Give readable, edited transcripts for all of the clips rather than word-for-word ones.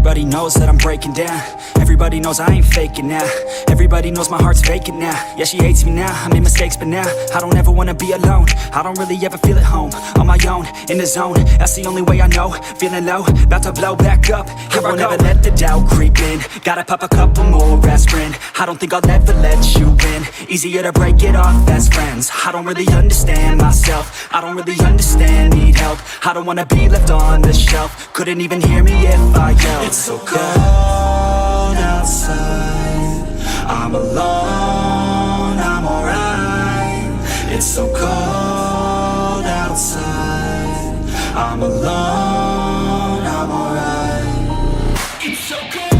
Everybody knows that I'm breaking down. Everybody knows I ain't faking now. Everybody knows my heart's vacant now. Yeah, she hates me now, I made mistakes, but now I don't ever wanna be alone. I don't really ever feel at home. On my own, in the zone, that's the only way I know. Feeling low, about to blow back up. Here I won't ever let the doubt creep in. Gotta pop a couple more aspirin. I don't think I'll ever let you in. Easier to break it off as friends. I don't really understand myself. I don't really understand, need help. I don't wanna be left on the shelf. Couldn't even hear me if I yelled. It's so cold outside, I'm alone, I'm alright. It's so cold outside, I'm alone, I'm alright. It's so cold.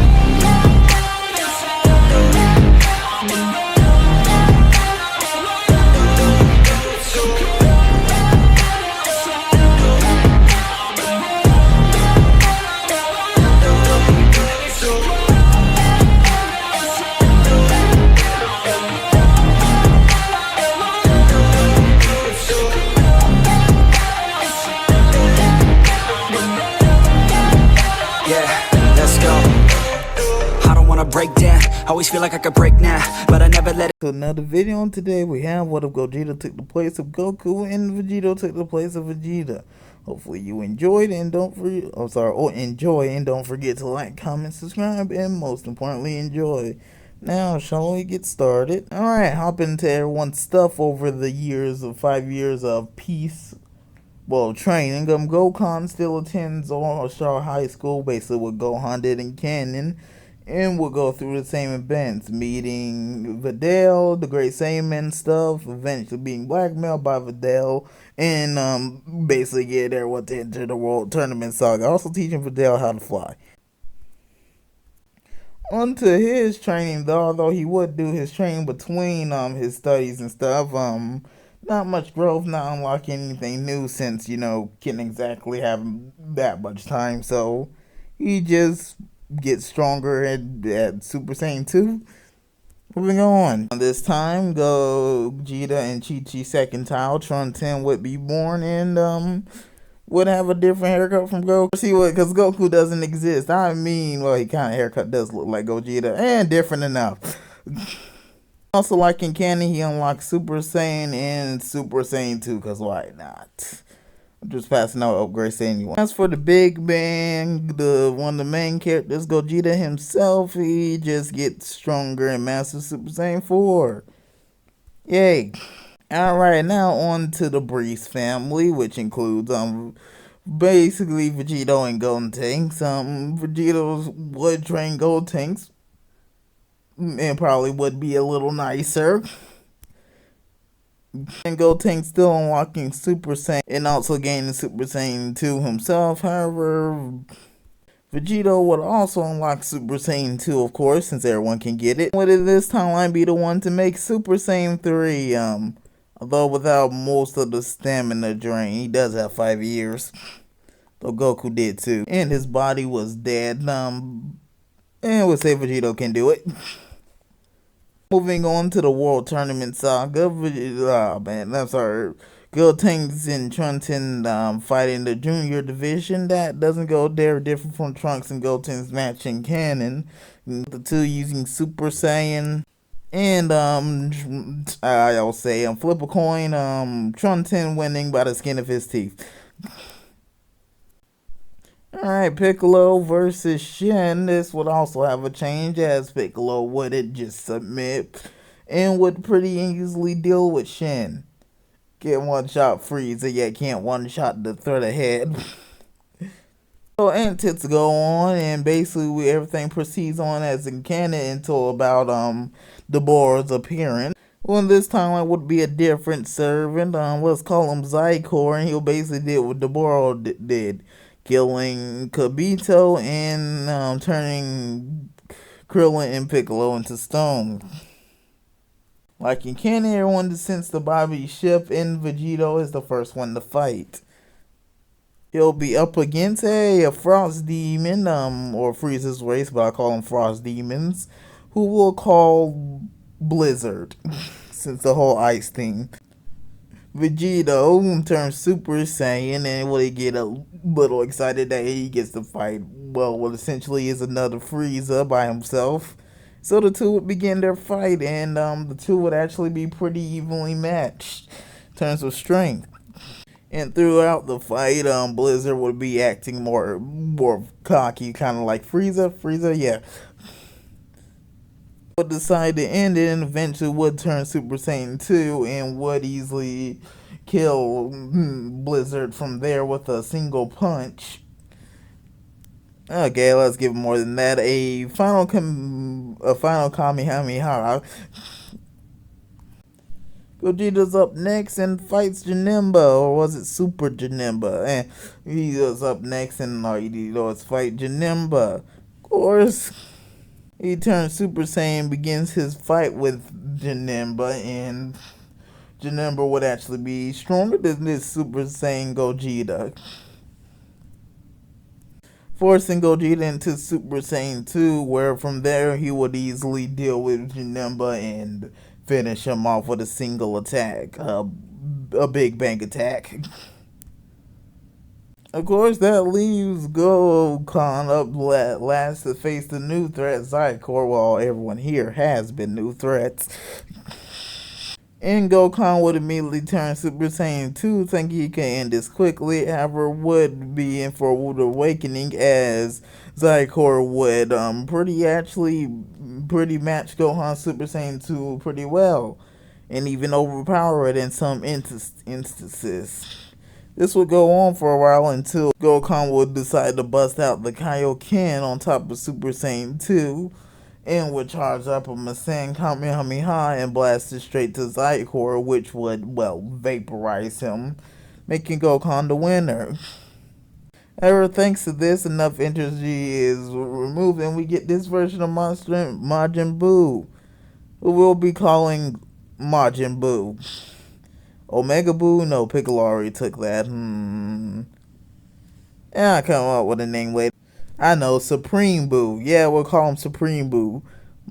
Break down, always feel like I could break now, but I never let it. So another video on today, we have what if Gogeta took the place of Goku and Vegeito took the place of Vegeta. Hopefully you enjoyed and don't forget, enjoy and don't forget to like, comment, subscribe, and most importantly enjoy. Now shall we get started? Alright, hop into everyone's stuff over the years of 5 years of peace. Well, training. Goku still attends All-Star High School, basically what Gohan did in canon. And we'll go through the same events, meeting Videl, the Great Saiyaman stuff, eventually being blackmailed by Videl, and basically get everyone to enter the World Tournament Saga. Also teaching Videl how to fly. On to his training, although he would do his training between his studies and stuff. Not much growth, not unlocking anything new since, couldn't exactly have that much time. So he just get stronger at Super Saiyan 2. Moving on. This time, Gogeta and Chi-Chi's second child, Trunten, would be born and would have a different haircut from Goku. See what? Because Goku doesn't exist. I mean, well, he kind of haircut does look like Gogeta and different enough. Also, like in canon, he unlocked Super Saiyan and Super Saiyan 2. Because why not? Just passing out upgrades to anyone. As for the Big Bang, one of the main characters, Gogeta himself, he just gets stronger in Master Super Saiyan 4. Yay. Alright, now on to the Breeze family, which includes basically Vegeto and Gotenks. Vegeta would train Gotenks and probably would be a little nicer. And Gotenks still unlocking Super Saiyan and also gaining Super Saiyan 2 himself. However, Vegeto would also unlock Super Saiyan 2, of course, since everyone can get it. Would this timeline be the one to make Super Saiyan 3? Although without most of the stamina drain, he does have 5 years. Though Goku did too. And his body was dead. And we'll say Vegeto can do it. Moving on to the World Tournament Saga, Gotenks and Trunten fighting the Junior Division. That doesn't go there, different from Trunks and Gotenks match in canon. The two using Super Saiyan. And I'll say flip a coin, Trunten winning by the skin of his teeth. Alright, Piccolo versus Shin. This would also have a change, as Piccolo wouldn't just submit and would pretty easily deal with Shin. Get one shot Frieza, yet can't one shot the threat ahead. So antics go on, and basically everything proceeds on as in canon until about Deborah's appearance. Well, this time it would be a different servant. Let's call him Zykor, and he'll basically did what Deborah did. Killing Kibito and turning Krillin and Piccolo into stone. Like in canon, everyone descends to Bobby's ship, and Vegeto is the first one to fight. He'll be up against a Frost Demon, or Frieza's race, but I call them Frost Demons, who we'll call Blizzard, since the whole ice thing. Vegeito turns Super Saiyan, and will he get a little excited that he gets to fight, well, what essentially is another Frieza by himself. So the two would begin their fight, and the two would actually be pretty evenly matched in terms of strength. And throughout the fight, Blizzard would be acting more cocky, kind of like Frieza, yeah. Would decide to end it and eventually would turn Super Saiyan 2 and would easily kill Blizzard from there with a single punch. Okay, let's give more than that. A final Kamehameha. Gogeta's up next and fights Janemba, or was it Super Janemba? And he was up next and let's fight Janemba. Of course, he turns Super Saiyan, begins his fight with Janemba, and Janemba would actually be stronger than this Super Saiyan Gogeta, forcing Gogeta into Super Saiyan 2, where from there he would easily deal with Janemba and finish him off with a single attack, a Big Bang attack. Of course, that leaves Goku up last to face the new threat, Zycor. Well, everyone here has been new threats. And Goku would immediately turn Super Saiyan 2, thinking he can end this quickly. However, would be in for a rude awakening as Zycor would pretty match Gohan Super Saiyan 2 pretty well, and even overpower it in some instances. This would go on for a while until Goku would decide to bust out the Kaioken on top of Super Saiyan 2 and would charge up a Masan Kamehameha and blast it straight to Zycor, which would, well, vaporize him, making Goku the winner. However, thanks to this, enough energy is removed and we get this version of Monster Majin Buu, who we'll be calling Majin Buu. Omega Buu? No, Piccolo already took that. Yeah, I'll come up with a name later. I know, Supreme Buu. Yeah, we'll call him Supreme Buu.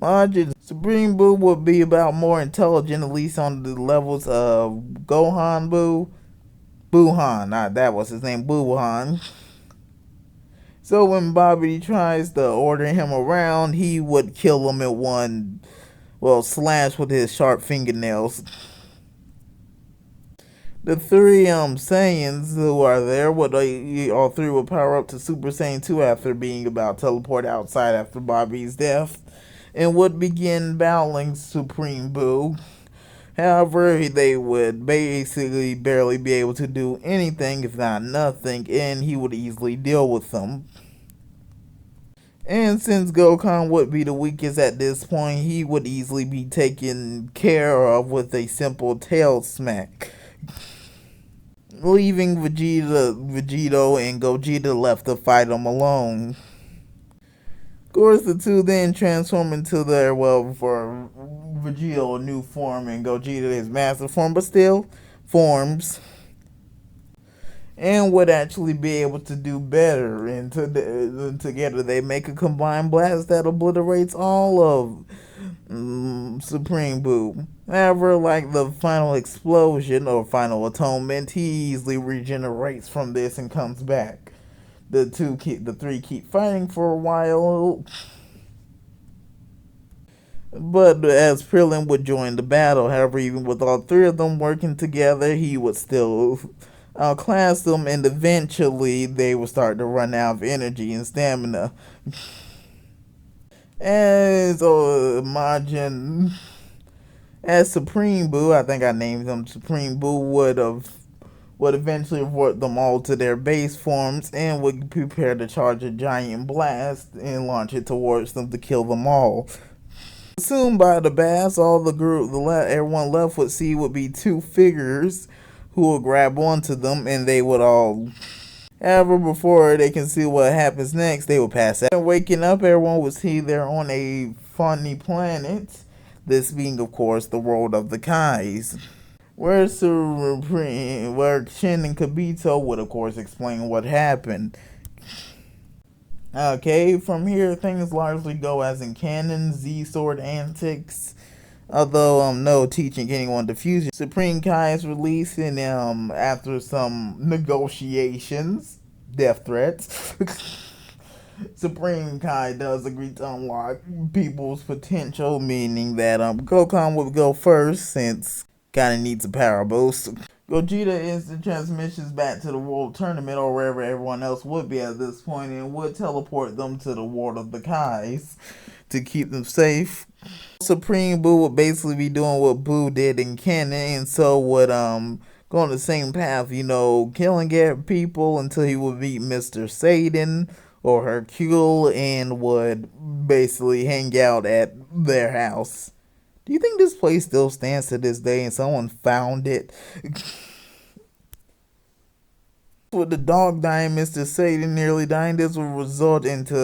Majin Supreme Buu would be about more intelligent, at least on the levels of Gohan Buu. Buuhan, that was his name, Buuhan. So when Bobby tries to order him around, he would kill him in one, well, slash with his sharp fingernails. The three Saiyans who are there would all three would power up to Super Saiyan 2 after being about teleported outside after Bobby's death, and would begin battling Supreme Buu. However, they would basically barely be able to do anything, if not nothing, and he would easily deal with them. And since Goku would be the weakest at this point, he would easily be taken care of with a simple tail smack, leaving Vegeito and Gogeta left to fight him alone. Of course, the two then transform into their, well, for Vegeto a new form and Gogeta his master form, but still forms, and would actually be able to do better. And together they make a combined blast that obliterates all of Supreme Buu. However, like the final explosion or final atonement, he easily regenerates from this and comes back. The three keep fighting for a while, but as Krillin would join the battle. However, even with all three of them working together, he would still outclass them, and eventually they would start to run out of energy and stamina. As Supreme Buu, I think I named him Supreme Buu, would eventually revert them all to their base forms and would prepare to charge a giant blast and launch it towards them to kill them all. Soon by the blast, everyone left would see would be two figures who would grab onto them, and they would all. However, before they can see what happens next, they will pass out. And waking up, everyone would see they're on a funny planet. This being, of course, the world of the Kais, where Shin and Kibito would, of course, explain what happened. Okay, from here, things largely go as in canon. Z-Sword antics Although no teaching anyone the fusion. Supreme Kai is released, and after some negotiations, death threats, Supreme Kai does agree to unlock people's potential, meaning that Goku would go first since kinda needs a power boost. Gogeta instant transmissions back to the World Tournament or wherever everyone else would be at this point and would teleport them to the World of the Kais to keep them safe. Supreme Boo would basically be doing what Boo did in canon, and so would go on the same path, killing people until he would meet Mr. Satan or Hercule and would basically hang out at their house. Do you think this place still stands to this day and someone found it? With the dog dying, Mr. Satan nearly dying, this will result into,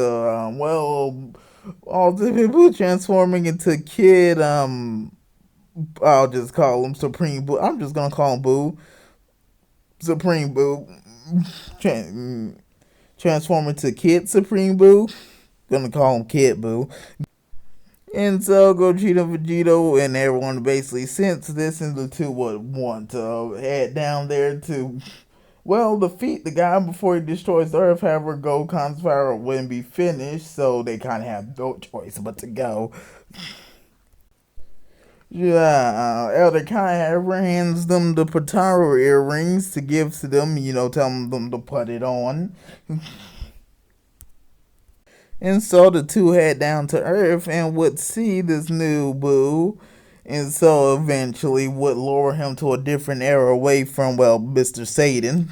all the people transforming into Kid, I'll just call him Supreme Boo. I'm just gonna call him Boo. Supreme Boo. Transforming to Kid Supreme Boo. Gonna call him Kid Boo. And so Gogeta, Vegeto, and everyone basically since this and the two would want to head down there to, defeat the guy before he destroys the Earth. However, Goku's power wouldn't be finished, so they kind of have no choice but to go. Yeah, Elder Kai, however, hands them the Potaro earrings to give to them, telling them to put it on. And so the two head down to Earth and would see this new Boo, and so eventually would lower him to a different era away from, Mr. Satan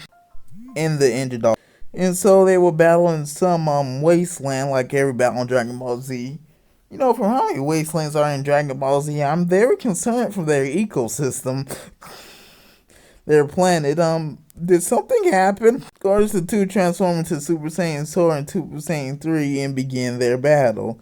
in the Underdog. And so they were battling some wasteland like every battle in Dragon Ball Z. From how many wastelands are in Dragon Ball Z, I'm very concerned for their ecosystem. Their planet. Did something happen? Of course, the two transform into Super Saiyan 4 and Super Saiyan 3 and begin their battle.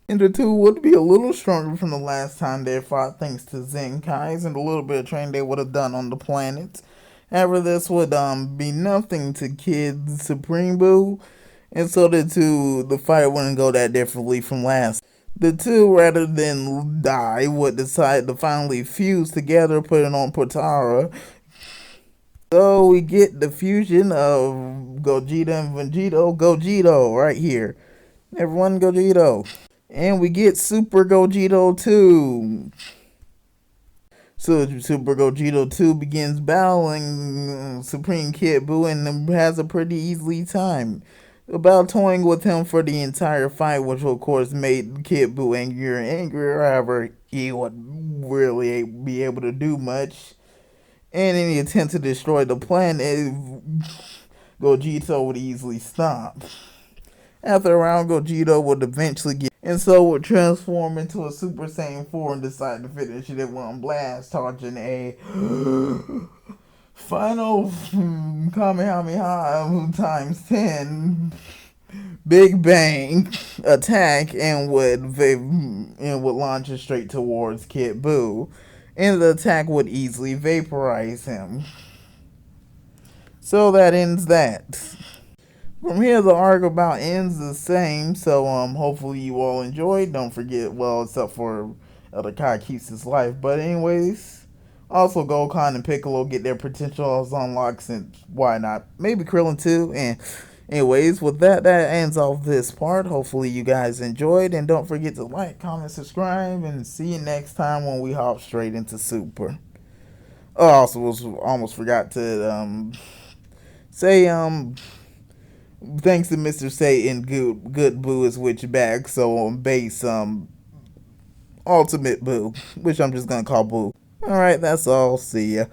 And the two would be a little stronger from the last time they fought thanks to Zenkais and a little bit of training they would have done on the planet. However, this would be nothing to Kid Supreme Boo, and so the fight wouldn't go that differently from last. The two, rather than die, would decide to finally fuse together, put it on Potara. So we get the fusion of Gogeta and Vegeto. Gogeta right here. Everyone Gogeta. And we get Super Gogeta 2. So Super Gogeta 2 begins battling Supreme Kid Boo and has a pretty easy time. About toying with him for the entire fight, which of course made Kid Boo angrier and angrier. However, he wouldn't really be able to do much. And any attempt to destroy the planet, Gogeta would easily stop. After a round, Gogeta would eventually get, and so would transform into a Super Saiyan 4 and decide to finish it at one blast, charging a final Kamehameha times 10 Big Bang attack and would launch it straight towards Kid Boo. And the attack would easily vaporize him. So that ends that. From here, the arc about ends the same. So hopefully you all enjoyed. Don't forget, except for the Kai keeps his life. But anyways, also Goku and Piccolo get their potentials unlocked. Since why not? Maybe Krillin too. And anyways, with that ends off this part. Hopefully you guys enjoyed, and don't forget to like, comment, subscribe, and see you next time when we hop straight into Super. Oh, also almost forgot to say thanks to Mr. Satan, good Boo is switched back, so on base Ultimate Boo, which I'm just gonna call Boo. Alright, that's all. See ya.